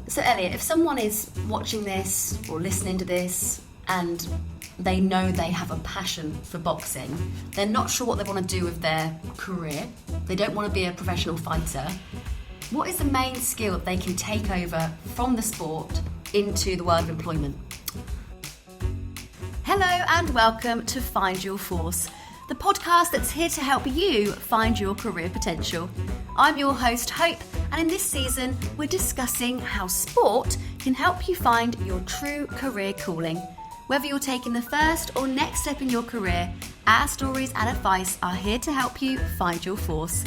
So Elliot, if someone is watching this or listening to this and they know they have a passion for boxing, they're not sure what they want to do with their career, they don't want to be a professional fighter, what is the main skill that they can take over from the sport into the world of employment? Hello and welcome to Find Your Force, the podcast that's here to help you find your career potential. I'm your host, Hope, and in this season, we're discussing how sport can help you find your true career calling. Whether you're taking the first or next step in your career, our stories and advice are here to help you find your force.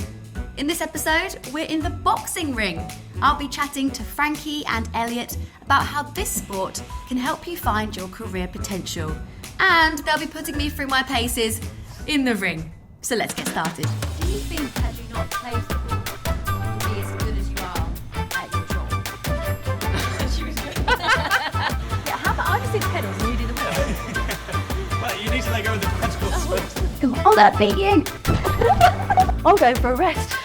In this episode, we're in the boxing ring. I'll be chatting to Frankie and Elliot about how this sport can help you find your career potential. And they'll be putting me through my paces in the ring. So let's get started. Do you think had you not played football, you'd be as good as you are at your job? Yeah, how about I just do the pedals and you do the wheel? Well, you need to let go of the pedals first. Come on, that beat you. I'll go for a rest.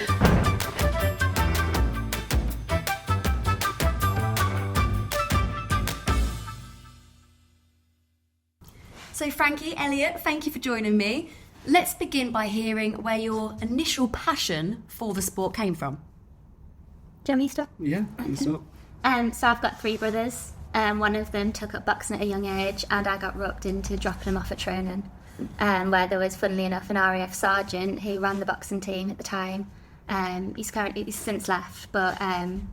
So Frankie, Elliot, thank you for joining me. Let's begin by hearing where your initial passion for the sport came from. Do you want me to start? Yeah, you start. So I've got three brothers. One of them took up boxing at a young age, and I got roped into dropping him off at training. Where there was, funnily enough, an RAF sergeant who ran the boxing team at the time. He's since left, but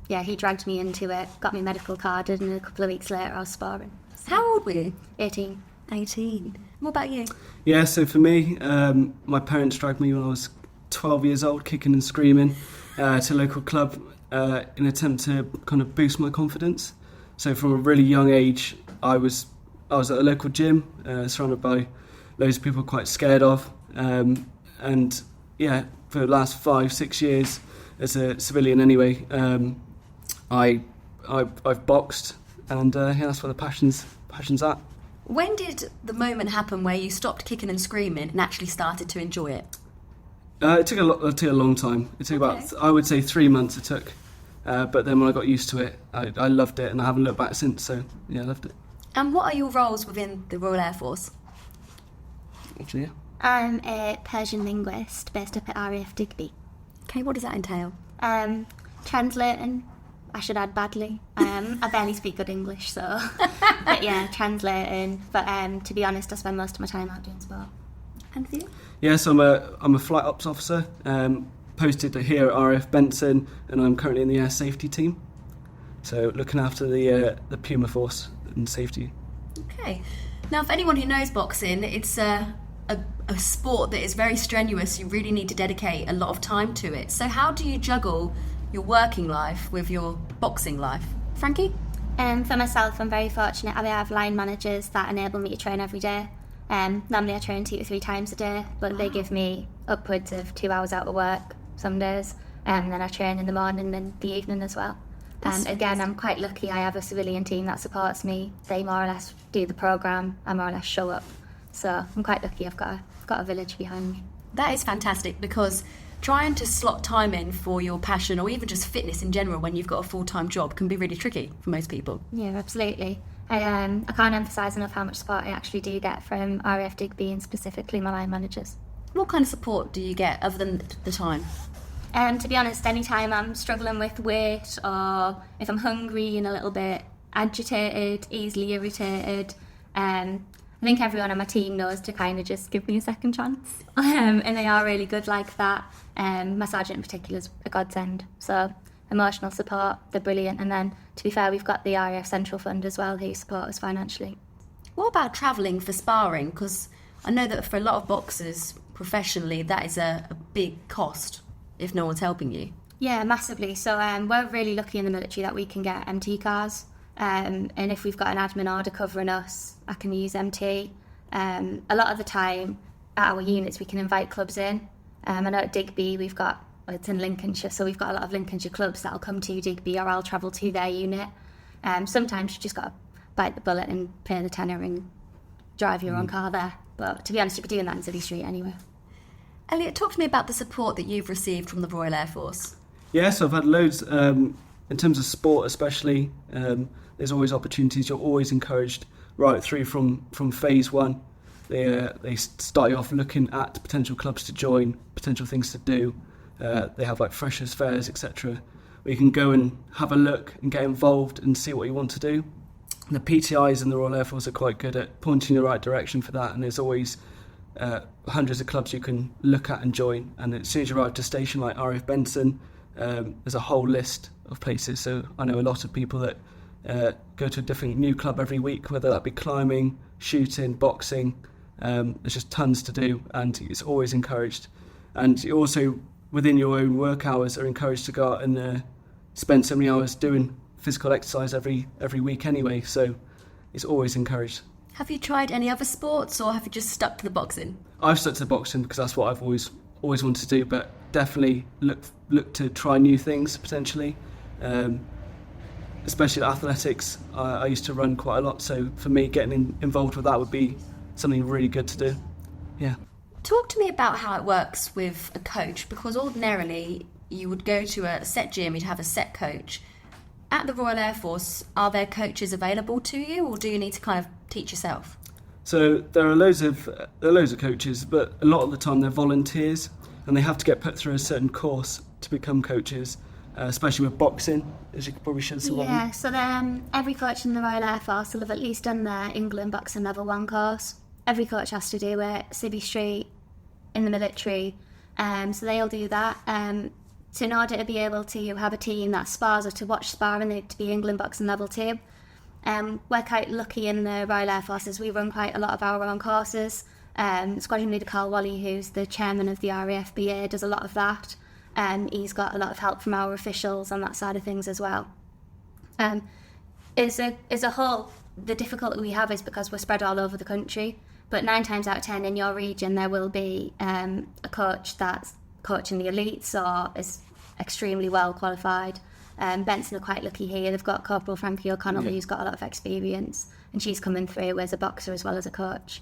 he dragged me into it, got me medical carded, and a couple of weeks later I was sparring. How old were you? 18. 18. What about you? Yeah, so for me, my parents dragged me when I was 12 years old, kicking and screaming, to a local club in an attempt to kind of boost my confidence. So from a really young age, I was at a local gym, surrounded by loads of people quite scared of. And yeah, for the last 5-6 years, as a civilian anyway, I've boxed, and that's where the passion's at. When did the moment happen where you stopped kicking and screaming and actually started to enjoy it? It took a long time. It took about, I would say, 3 months it took. But then when I got used to it, I loved it, and I haven't looked back since, so yeah, I loved it. And what are your roles within the Royal Air Force? Actually, yeah. I'm a Persian linguist based up at RAF Digby. Okay, what does that entail? Translating, I should add badly. I barely speak good English, so but yeah, translating. But to be honest, I spend most of my time out doing sport. And for you? Yeah, so I'm a flight ops officer, posted here at RAF Benson, and I'm currently in the air safety team. So looking after the Puma Force and safety. Okay. Now, for anyone who knows boxing, it's a sport that is very strenuous. You really need to dedicate a lot of time to it. So how do you juggle your working life with your boxing life? Frankie? For myself, I'm very fortunate. I have line managers that enable me to train every day. Normally I train 2 to 3 times a day, but they give me upwards of 2 hours out of work some days, and then I train in the morning and the evening as well. And again, I'm quite lucky. I have a civilian team that supports me. They more or less do the programme. I more or less show up. So I'm quite lucky. I've got a village behind me. That is fantastic, because trying to slot time in for your passion or even just fitness in general when you've got a full-time job can be really tricky for most people. Yeah, absolutely. I can't emphasise enough how much support I actually do get from RAF Digby and specifically my line managers. What kind of support do you get other than the time? To be honest, anytime I'm struggling with weight, or if I'm hungry and a little bit agitated, easily irritated, I think everyone on my team knows to kind of just give me a second chance. And they are really good like that. My sergeant in particular is a godsend. So emotional support, they're brilliant. And then, to be fair, we've got the RAF Central Fund as well, who support us financially. What about travelling for sparring? Because I know that for a lot of boxers professionally, that is a big cost if no one's helping you. Yeah, massively. So we're really lucky in the military that we can get MT cars. And if we've got an admin order covering us, I can use MT. A lot of the time at our units we can invite clubs in. I know at Digby it's in Lincolnshire, so we've got a lot of Lincolnshire clubs that'll come to Digby, or I'll travel to their unit. Sometimes you just got to bite the bullet and pay the tenner and drive your own car there. But to be honest, you'd be doing that in City Street anyway. Elliot, talk to me about the support that you've received from the Royal Air Force. Yes, I've had loads. in terms of sport especially, there's always opportunities. You're always encouraged right through from phase one. They start you off looking at potential clubs to join, potential things to do. They have like freshers fairs, etc., where you can go and have a look and get involved and see what you want to do. And the PTIs in the Royal Air Force are quite good at pointing in the right direction for that, and there's always hundreds of clubs you can look at and join. And as soon as you arrive to a station like RAF Benson, there's a whole list of places. So I know a lot of people that go to a different new club every week, whether that be climbing, shooting, boxing. There's just tons to do, and it's always encouraged. And you also, within your own work hours, are encouraged to go out and spend so many hours doing physical exercise every week anyway. So it's always encouraged. Have you tried any other sports, or have you just stuck to the boxing? I've stuck to the boxing because that's what I've always wanted to do, but definitely look to try new things potentially. Especially athletics. I used to run quite a lot, so for me getting involved with that would be something really good to do. Yeah. Talk to me about how it works with a coach, because ordinarily you would go to a set gym, you'd have a set coach. At the Royal Air Force, are there coaches available to you, or do you need to kind of teach yourself? So there are loads of coaches, but a lot of the time they're volunteers, and they have to get put through a certain course to become coaches, especially with boxing, as you probably should see. Yeah, so then every coach in the Royal Air Force will have at least done their England Boxing Level 1 course. Every coach has to do it, Civvy Street, in the military, so they'll do that. So in order to be able to have a team that spars or to watch sparring, they need to be England Boxing Level 2. We're quite lucky in the Royal Air Force as we run quite a lot of our own courses. Squadron Leader Carl Wally, who's the chairman of the RAFBA, does a lot of that. He's got a lot of help from our officials on that side of things as well. As a whole, the difficulty we have is because we're spread all over the country, but 9 times out of 10 in your region there will be a coach that's coaching the elites or is extremely well qualified. Benson are quite lucky here. They've got Corporal Frankie O'Connell, who's got a lot of experience, and she's coming through as a boxer as well as a coach.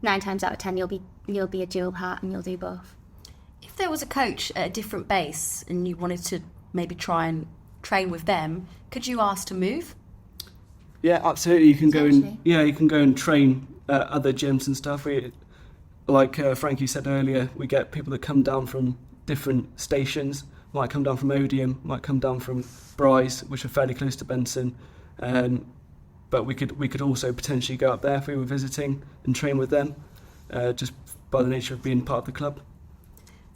9 times out of 10 you'll be a dual hat and you'll do both. If there was a coach at a different base and you wanted to maybe try and train with them, could you ask to move? Yeah, absolutely. You can go and train at other gyms and stuff. Like Frankie said earlier, we get people that come down from different stations. Might come down from Odium, might come down from Bryce, which are fairly close to Benson. But we could also potentially go up there if we were visiting and train with them, just by the nature of being part of the club.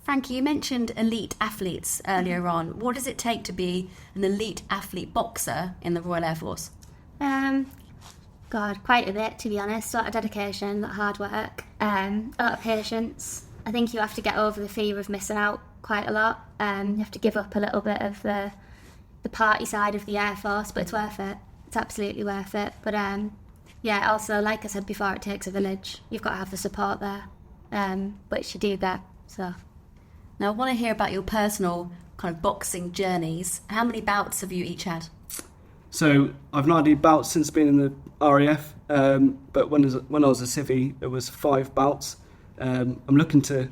Frankie, you mentioned elite athletes earlier on. What does it take to be an elite athlete boxer in the Royal Air Force? Quite a bit, to be honest. A lot of dedication, a lot of hard work, a lot of patience. I think you have to get over the fear of missing out quite a lot. You have to give up a little bit of the party side of the Air Force, but it's worth it. It's absolutely worth it. But also, like I said before, it takes a village. You've got to have the support there, which you do get. So. Now, I want to hear about your personal kind of boxing journeys. How many bouts have you each had? So I've not had any bouts since being in the RAF, but when I was a civvy, it was 5 bouts. I'm looking to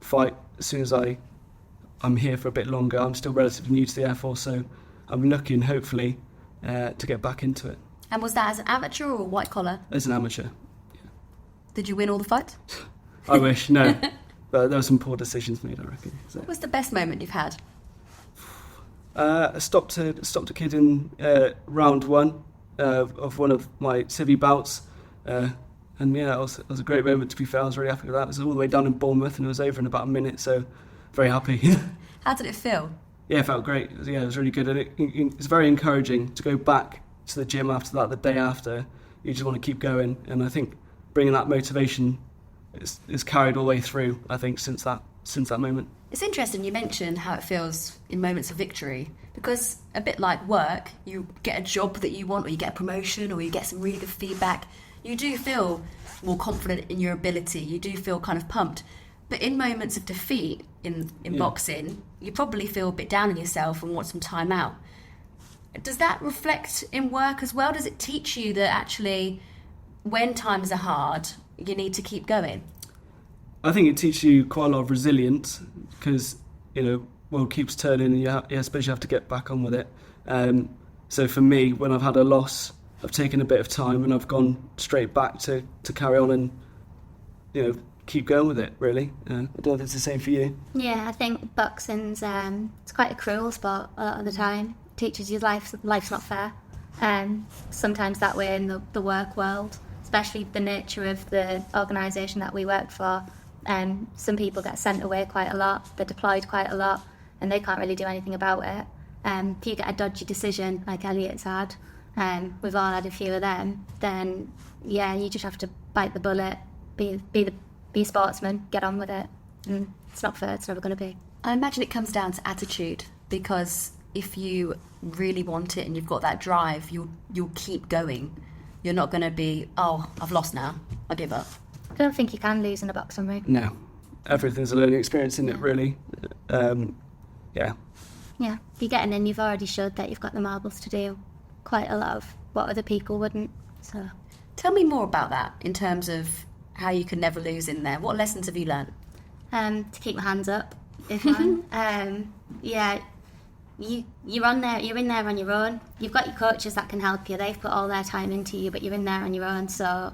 fight as soon as I'm here for a bit longer. I'm still relatively new to the Air Force, so I'm looking, hopefully, to get back into it. And was that as an amateur or white collar? As an amateur, yeah. Did you win all the fights? I wish, no. But there were some poor decisions made, I reckon. So. What was the best moment you've had? I stopped a kid in round 1 of one of my civvy bouts. And yeah, it was a great moment, to be fair. I was really happy with that. It was all the way down in Bournemouth and it was over in about a minute, so very happy. How did it feel? Yeah, it felt great. It was really good. And it's very encouraging to go back to the gym after that, the day after. You just want to keep going. And I think bringing that motivation is carried all the way through, I think, since that moment. It's interesting you mentioned how it feels in moments of victory, because a bit like work, you get a job that you want, or you get a promotion, or you get some really good feedback. You do feel more confident in your ability. You do feel kind of pumped. But in moments of defeat in boxing, you probably feel a bit down on yourself and want some time out. Does that reflect in work as well? Does it teach you that actually when times are hard, you need to keep going? I think it teaches you quite a lot of resilience because, world keeps turning and I suppose you have to get back on with it. So for me, when I've had a loss, I've taken a bit of time and I've gone straight back to carry on and, keep going with it, really. I don't know if it's the same for you. Yeah, I think boxing's it's quite a cruel sport a lot of the time. It teaches you life's not fair. Sometimes that way in the work world, especially the nature of the organisation that we work for. Some people get sent away quite a lot, they're deployed quite a lot, and they can't really do anything about it. If you get a dodgy decision like Elliot's had, we've all had a few of them, then yeah, you just have to bite the bullet, be a sportsman, get on with it. It's not fair, it's never going to be. I imagine it comes down to attitude, because if you really want it and you've got that drive, you'll keep going. You're not going to be, oh, I've lost now, I give up. I don't think you can lose in a boxing ring. No. Everything's a learning experience, isn't it, really? Yeah. Yeah, if you're getting in, you've already showed that you've got the marbles to do quite a lot of what other people wouldn't. So, tell me more about that in terms of how you can never lose in there. What lessons have you learned? To keep my hands up, if I'm. Yeah, you're in there on your own. You've got your coaches that can help you. They've put all their time into you, but you're in there on your own. So,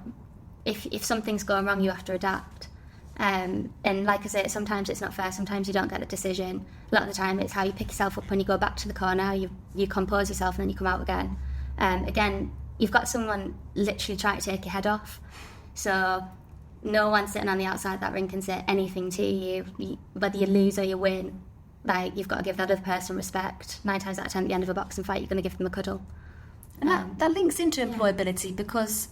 if something's going wrong, you have to adapt. And like I say, sometimes it's not fair, sometimes you don't get a decision. A lot of the time it's how you pick yourself up when you go back to the corner, how you compose yourself and then you come out again. Again, you've got someone literally trying to take your head off. So no one sitting on the outside that ring can say anything to you. Whether you lose or you win, like, you've got to give that other person respect. 9 times out of 10 at the end of a boxing fight, you're going to give them a cuddle. And that links into employability, because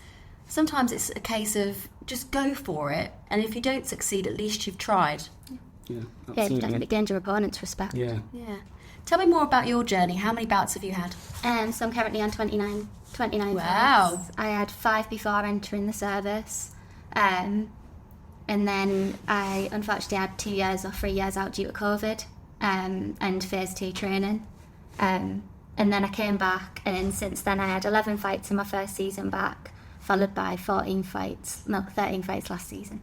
sometimes it's a case of just go for it, and if you don't succeed, at least you've tried. Yeah, absolutely. Yeah, you've definitely gained your opponent's respect. Yeah. Tell me more about your journey. How many bouts have you had? So I'm currently on 29 Wow. fights. I had 5 before entering the service. And then I unfortunately had 2 years or 3 years out due to COVID and phase 2 training. And then I came back, and since then I had 11 fights in my first season back, followed by 13 fights last season.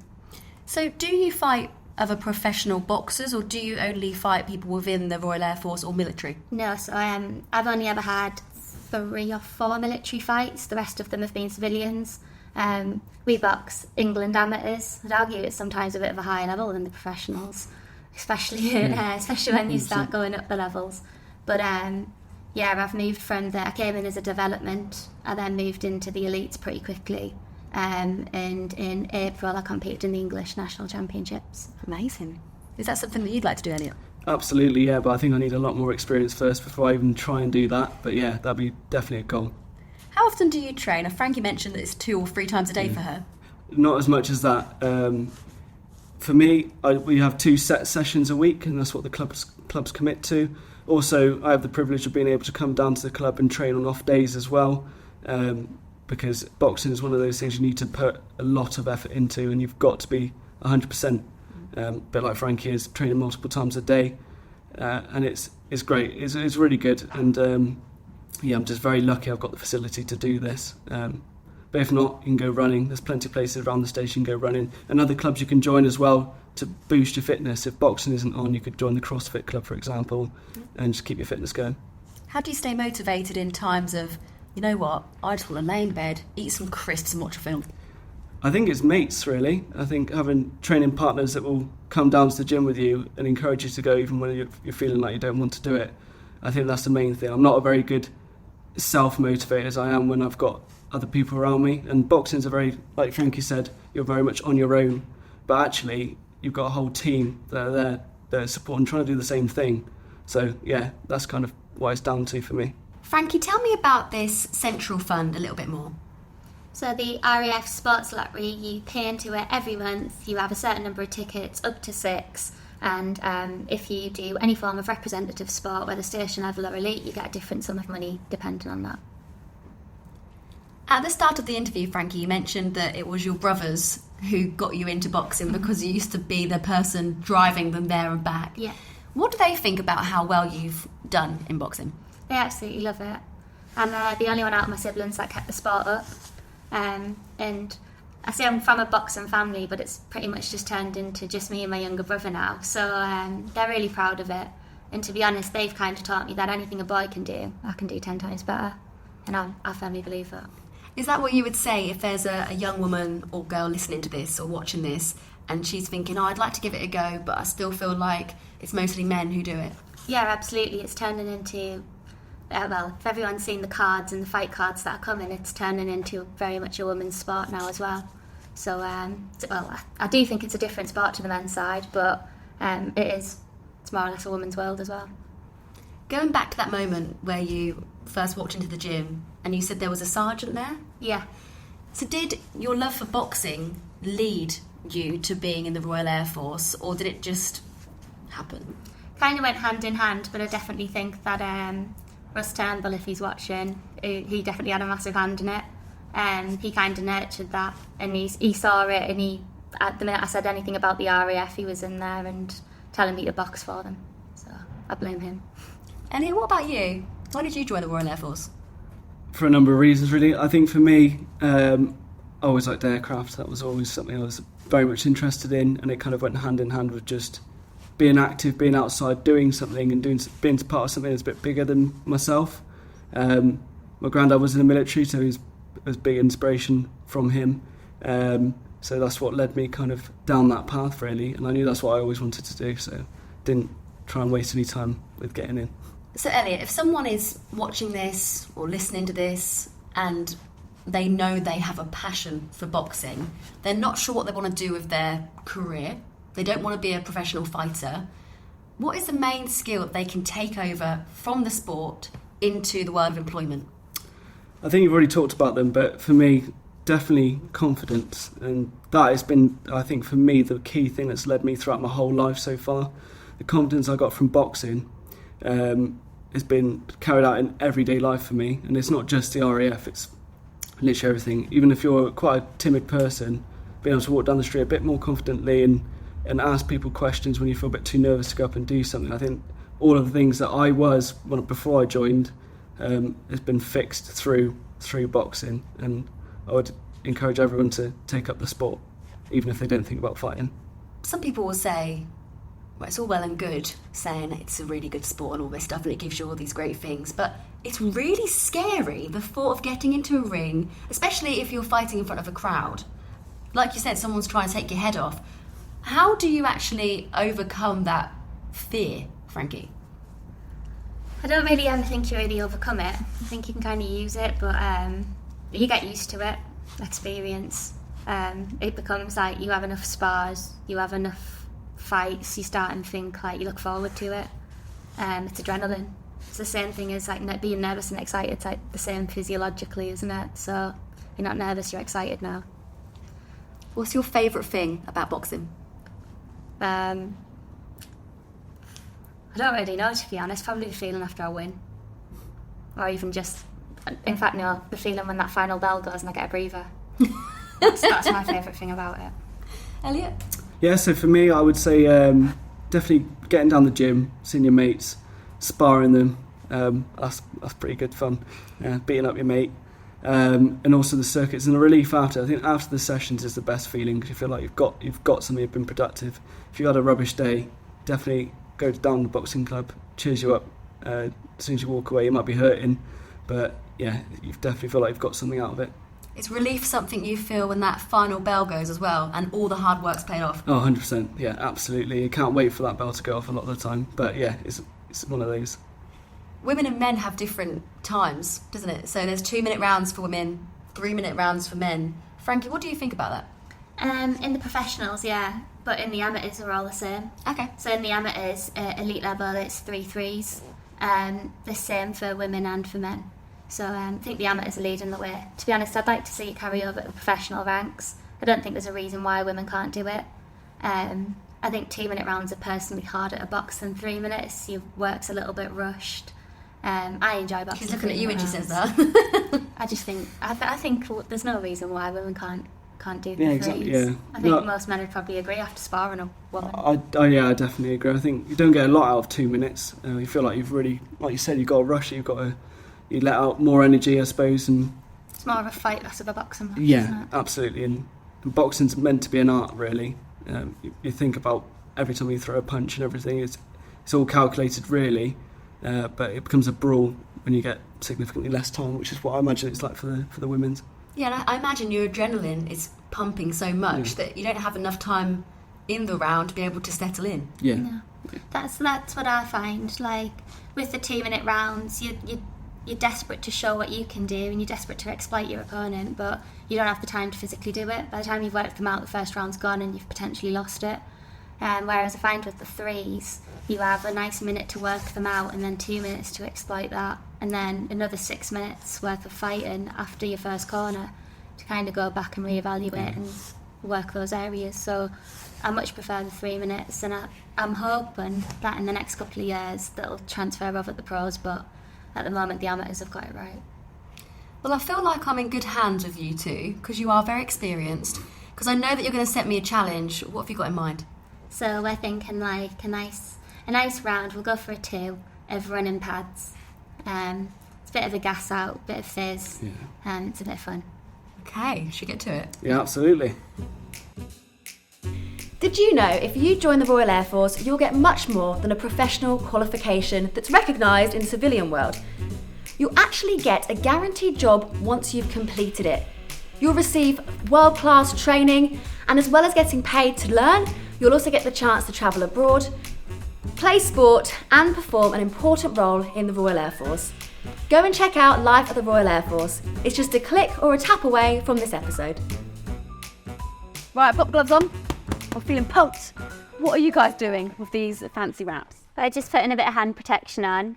So do you fight other professional boxers, or do you only fight people within the Royal Air Force or military? No, so I've only ever had 3 or 4 military fights. The rest of them have been civilians. We box England amateurs. I'd argue it's sometimes a bit of a higher level than the professionals, especially when you start going up the levels. But I've moved from there. I came in as a development. I then moved into the elites pretty quickly. And in April, I competed in the English National Championships. Amazing. Is that something that you'd like to do, Elliot? Absolutely, yeah, but I think I need a lot more experience first before I even try and do that. But yeah, that'd be definitely a goal. How often do you train? Frankie mentioned that it's 2 or 3 times a day for her. Not as much as that. For me, we have 2 set sessions a week, and that's what the clubs commit to. Also, I have the privilege of being able to come down to the club and train on off days as well, because boxing is one of those things you need to put a lot of effort into, and you've got to be 100%. A bit like Frankie is, training multiple times a day, and it's great. It's really good, and I'm just very lucky I've got the facility to do this. But if not, you can go running. There's plenty of places around the station you can go running, and other clubs you can join as well to boost your fitness. If boxing isn't on, you could join the CrossFit club, for example, and just keep your fitness going. How do you stay motivated in times of, you know what, I just want to lay in bed, eat some crisps and watch a film? I think it's mates, really. I think having training partners that will come down to the gym with you and encourage you to go even when you're feeling like you don't want to do it. I think that's the main thing. I'm not a very good self-motivator as I am when I've got other people around me, and boxing's a very, like Frankie said, you're very much on your own, but actually you've got a whole team that are there, that are supporting, trying to do the same thing. So yeah, that's kind of what it's down to for me. Frankie, tell me about this central fund a little bit more. So the RAF Sports Lottery, you pay into it every month. You have a certain number of tickets, up to 6, and if you do any form of representative sport, whether station level or elite, you get a different sum of money depending on that. At the start of the interview, Frankie, you mentioned that it was your brothers who got you into boxing because you used to be the person driving them there and back. Yeah. What do they think about how well you've done in boxing? They absolutely love it. I'm the only one out of my siblings that kept the sport up. And I say I'm from a boxing family, but it's pretty much just turned into just me and my younger brother now. So they're really proud of it. And to be honest, they've kind of taught me that anything a boy can do, I can do 10 times better. And I firmly believe that. Is that what you would say if there's a young woman or girl listening to this or watching this and she's thinking, oh, I'd like to give it a go, but I still feel like it's mostly men who do it? Yeah, absolutely. It's turning into, if everyone's seen the cards and the fight cards that are coming, it's turning into very much a women's sport now as well. So, I do think it's a different sport to the men's side, but it's more or less a women's world as well. Going back to that moment where you first walked into the gym and you said there was a sergeant there? Yeah. So did your love for boxing lead you to being in the Royal Air Force, or did it just happen? Kind of went hand in hand, but I definitely think that Russ Turnbull, if he's watching, he definitely had a massive hand in it. He kind of nurtured that, and he saw it, and at the minute I said anything about the RAF, he was in there and telling me to box for them. So I blame him. Elliot, what about you? Why did you join the Royal Air Force? For a number of reasons, really. I think for me, I always liked aircraft. That was always something I was very much interested in, and it kind of went hand in hand with just being active, being outside, doing something, and being part of something that's a bit bigger than myself. My granddad was in the military, so he was a big inspiration from him. So that's what led me kind of down that path, really, and I knew that's what I always wanted to do, so didn't try and waste any time with getting in. So Elliot, if someone is watching this or listening to this and they know they have a passion for boxing, they're not sure what they want to do with their career, they don't want to be a professional fighter, what is the main skill that they can take over from the sport into the world of employment? I think you've already talked about them, but for me, definitely confidence, and that has been, I think, for me, the key thing that's led me throughout my whole life so far. The confidence I got from boxing has been carried out in everyday life for me, and it's not just the RAF, it's literally everything. Even if you're quite a timid person, being able to walk down the street a bit more confidently and ask people questions when you feel a bit too nervous to go up and do something. I think all of the things that I was before I joined has been fixed through boxing, and I would encourage everyone to take up the sport, even if they don't think about fighting. Some people will say, well, it's all well and good saying it's a really good sport and all this stuff and it gives you all these great things, but it's really scary, the thought of getting into a ring, especially if you're fighting in front of a crowd. Like you said, someone's trying to take your head off. How do you actually overcome that fear, Frankie? I don't really ever think you really overcome it. I think you can kind of use it, but you get used to it, experience. It becomes like you have enough spars, you have enough fights, you start and think like you look forward to it. It's adrenaline. It's the same thing as like being nervous and excited. It's like the same physiologically, isn't it? So you're not nervous, you're excited now. What's your favourite thing about boxing? I don't really know, to be honest. Probably the feeling after I win, or even just, in fact, no, the feeling when that final bell goes and I get a breather. That's my favourite thing about it. Elliot? Yeah, so for me, I would say definitely getting down the gym, seeing your mates, sparring them. That's pretty good fun. Beating up your mate, and also the circuits and the relief after. I think after the sessions is the best feeling because you feel like you've got something, you've been productive. If you had a rubbish day, definitely go down to the boxing club, cheers you up. As soon as you walk away, you might be hurting, but yeah, you definitely feel like you've got something out of it. Is relief something you feel when that final bell goes as well and all the hard work's paid off? Oh, 100%. Yeah, absolutely. You can't wait for that bell to go off a lot of the time. But yeah, it's one of those. Women and men have different times, doesn't it? So there's 2-minute rounds for women, 3-minute rounds for men. Frankie, what do you think about that? In the professionals, yeah. But in the amateurs, they're all the same. Okay. So in the amateurs, elite level, it's 3 threes. The same for women and for men. So I think the amateurs are leading the way. To be honest, I'd like to see it carry over to the professional ranks. I don't think there's a reason why women can't do it. I think 2-minute rounds are personally harder to box than 3 minutes. Your work's a little bit rushed. I enjoy boxing. She's looking at you when she says that. I just think I think there's no reason why women can't do the Yeah, threes. exactly. Yeah. I think most men would probably agree after sparring a woman. I definitely agree. I think you don't get a lot out of 2 minutes. You feel like you've really, like you said, you've got to rush it. You let out more energy, I suppose, and it's more of a fight, less of a boxing match. Yeah, isn't it? absolutely. And boxing's meant to be an art, really. You think about every time you throw a punch and everything, it's all calculated really, but it becomes a brawl when you get significantly less time, which is what I imagine it's like for the women's. Yeah, and I imagine your adrenaline is pumping so much that you don't have enough time in the round to be able to settle in. Yeah. No. That's what I find. Like with the 2-minute rounds, you're desperate to show what you can do, and you're desperate to exploit your opponent, but you don't have the time to physically do it. By the time you've worked them out, the first round's gone and you've potentially lost it. Whereas I find with the 3s, you have a nice minute to work them out, and then 2 minutes to exploit that, and then another 6 minutes worth of fighting after your first corner to kind of go back and reevaluate and work those areas. So I much prefer the 3 minutes, and I'm hoping that in the next couple of years that'll transfer over to the pros, but at the moment the amateurs have got it right. Well, I feel like I'm in good hands with you two, because you are very experienced, because I know that you're going to set me a challenge. What have you got in mind? So we're thinking like a nice round. We'll go for a 2 of running pads. It's a bit of a gas out, bit of fizz, and it's a bit of fun. Okay, should we get to it? Yeah, absolutely. Did you know if you join the Royal Air Force, you'll get much more than a professional qualification that's recognised in the civilian world? You'll actually get a guaranteed job once you've completed it. You'll receive world-class training, and as well as getting paid to learn, you'll also get the chance to travel abroad, play sport, and perform an important role in the Royal Air Force. Go and check out Life at the Royal Air Force. It's just a click or a tap away from this episode. Right, pop gloves on. I'm feeling pumped. What are you guys doing with these fancy wraps? I just putting a bit of hand protection on,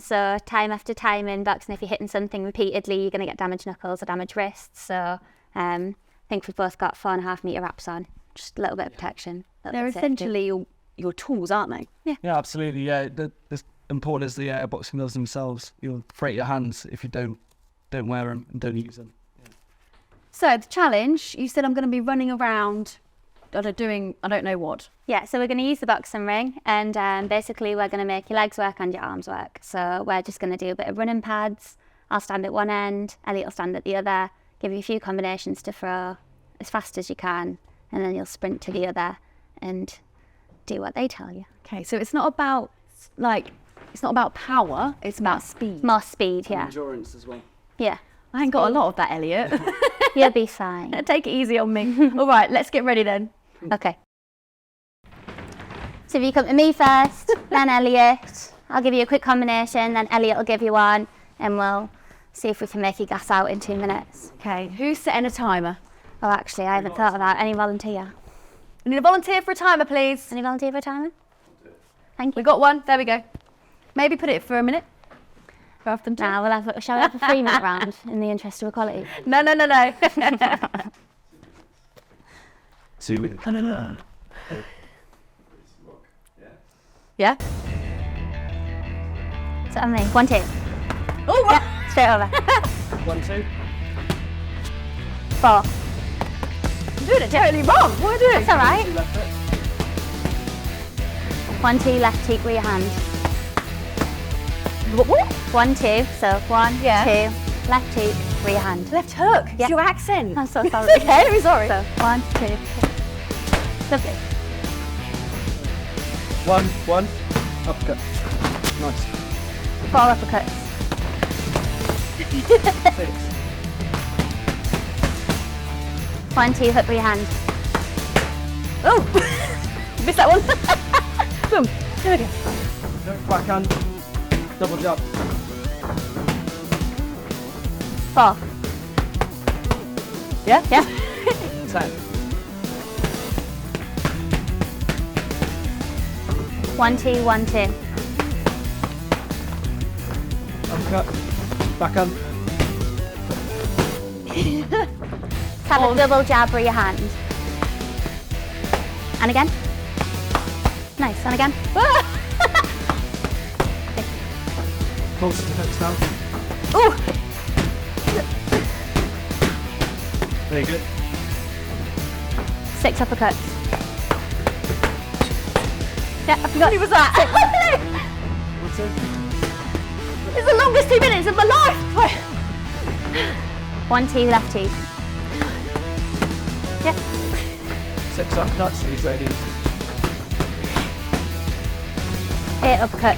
so time after time in boxing, if you're hitting something repeatedly, you're going to get damaged knuckles or damaged wrists. So I think we've both got 4.5 metre wraps on, just a little bit of protection. They're essentially your tools, aren't they? Yeah, absolutely. Yeah, as important as the boxing gloves themselves, you'll break your hands if you don't wear them and don't use them. Yeah. So the challenge, you said I'm going to be running around doing I don't know what. Yeah, so we're going to use the boxing ring, and basically we're going to make your legs work and your arms work. So we're just going to do a bit of running pads. I'll stand at one end, Elliot will stand at the other, give you a few combinations to throw as fast as you can, and then you'll sprint to the other and do what they tell you. Okay, so it's not about power, it's about speed. More speed, yeah. Endurance as well. Yeah. I ain't got a lot of that, Elliot. You'll be fine. Take it easy on me. All right, let's get ready then. Okay. So if you come to me first, then Elliot, I'll give you a quick combination, then Elliot will give you one, and we'll see if we can make you gas out in 2 minutes. Okay, who's setting a timer? Oh, actually, I haven't thought of that. Any volunteer? We need a volunteer for a timer, please. Any volunteer for a timer? Thank you. We got one. There we go. Maybe put it for a minute. Rather than 2. Nah, shall we have a 3-minute round in the interest of equality? No. 2 minutes. Yeah? So on me. 1, 2. Oh, Yeah, straight over. 1, 2. 4. I'm doing it totally wrong. What do I do? That's all right. Left foot. 1, 2, left cheek with your hand. What? 1, 2. So 1, Yeah. 2, left cheek with your hand. Left hook. Yeah. It's your accent. I'm so sorry. It's okay, I'm sorry. So 1, 2. Lovely. 1, uppercut. Nice. 4 uppercuts. 6. 1, 2, hook with your hand. Oh, missed that one. Boom. There we go. No, backhand. Double jump. 4. Yeah? Yeah. 10. 1, 2, 1, 2. Uppercut. Backhand. Have a double jab with your hand. And again. Nice. And again. Pulse the hooks down. Oh, Very good. 6 uppercuts. Yeah, I how forgot. many was that? 1, 2. It's the longest 2 minutes of my life. Right. 1, 2, left cheek. Yeah. 6 uppercuts. He's ready. 8 uppercuts.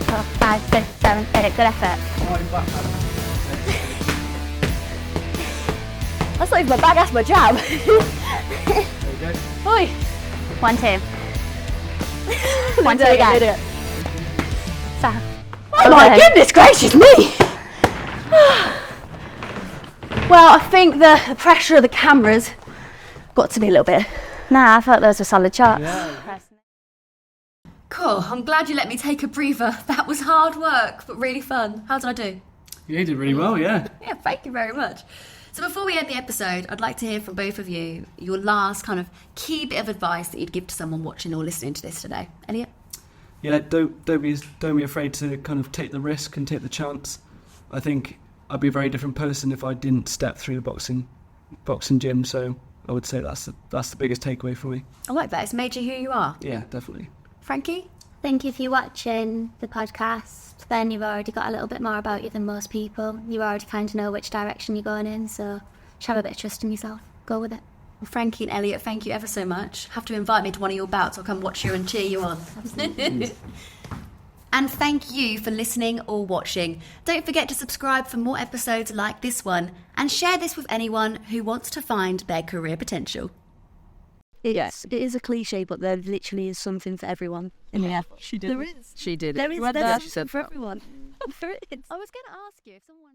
4, 5, 6, 7, 8. Good effort. That's not even my bag, that's my jab. There you go. Oi. 1, 2. 1, 2 Do it again. So, Oh my goodness gracious me! Well, I think the pressure of the cameras got to me a little bit. nah, I thought those were solid shots. Cool. I'm glad you let me take a breather. That was hard work, but really fun. How did I do? Yeah, you did really well, yeah. Yeah, thank you very much. So before we end the episode, I'd like to hear from both of you your last kind of key bit of advice that you'd give to someone watching or listening to this today. Elliot? Yeah, don't be afraid to kind of take the risk and take the chance. I think I'd be a very different person if I didn't step through the boxing gym, so I would say that's the biggest takeaway for me. I like that. It's made you who you are. Yeah, definitely. Frankie? Thank you for watching the podcast. Then you've already got a little bit more about you than most people. You already kind of know which direction you're going in, so just have a bit of trust in yourself. Go with it. Well, Frankie and Elliot, thank you ever so much. Have to invite me to one of your bouts. I'll come watch you and cheer you on. And thank you for listening or watching. Don't forget to subscribe for more episodes like this one and share this with anyone who wants to find their career potential. Yes, it is a cliche, but there literally is something for everyone in the air. She did. There is. She did. There is. You had There's that. something for everyone. There is. I was going to ask you if someone...